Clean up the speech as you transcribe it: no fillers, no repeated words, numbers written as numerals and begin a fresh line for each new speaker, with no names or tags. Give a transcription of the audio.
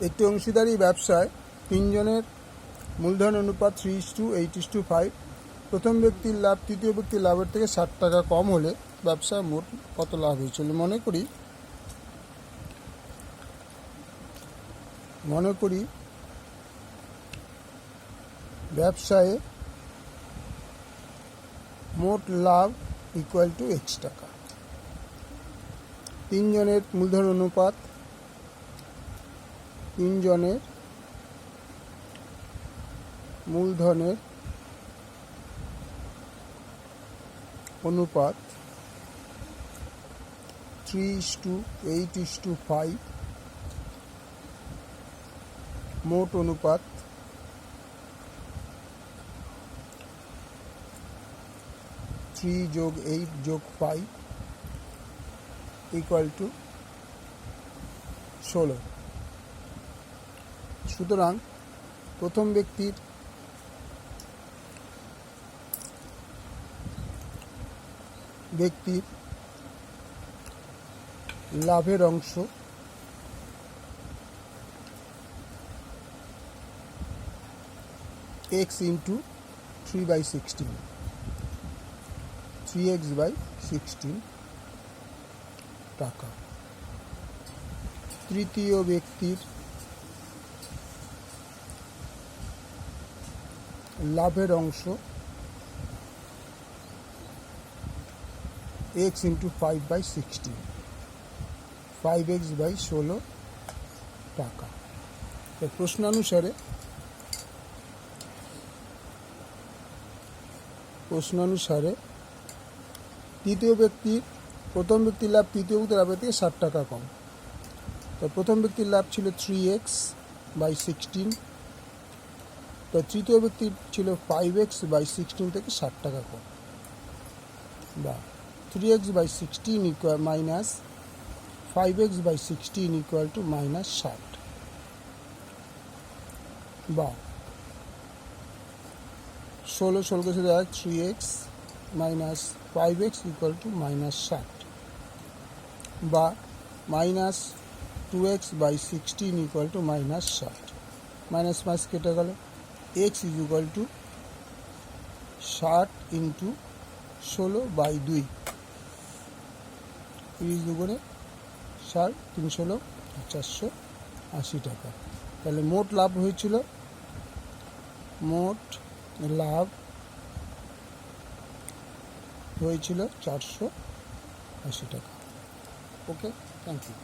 একটি অংশীদারি ব্যবসায় তিনজনের মূলধন অনুপাত 3:8:5। প্রথম ব্যক্তির লাভ তৃতীয় ব্যক্তির লাভের থেকে 60 টাকা কম হলে ব্যবসায় মোট কত লাভ হয়েছিল? মনে করি ব্যবসায়ে মোট লাভ ইকুয়াল টু X টাকা। তিনজনের মূলধন অনুপাত, তিনজনের মূলধনের অনুপাত 3:8:5। মোট অনুপাত 3+8+5 ইকুয়াল টু 16। সুতরাং প্রথম ব্যক্তির লাভের অংশ x ইন্টু 3/16, 3x/16 টাকা। তৃতীয় ব্যক্তির লাভের অংশ x ইন্টু 5/16, 5x/16 টাকা। প্রশ্নানুসারে প্রথম ব্যক্তির লাভ তৃতীয় ব্যক্তির লাভের থেকে 60 টাকা কম। তো প্রথম ব্যক্তির লাভ ছিল 3x/16, তো তৃতীয় ব্যক্তির ছিল 5x/16 থেকে 60 টাকা কম, বা 3x/16 equal minus 5x/16 equal to -60, বা 16 কে সাথে 3x minus 5x equal to -60, বা -2x/16 equal to -60। Minus minus কেটে গেল, x is equal to 60 into 16/2, 30 দুগুণে 60, 316 480 টাকা। তাহলে মোট লাভ হয়েছিল, মোট লাভ হয়েছিল 480 টাকা। ওকে, থ্যাংক ইউ।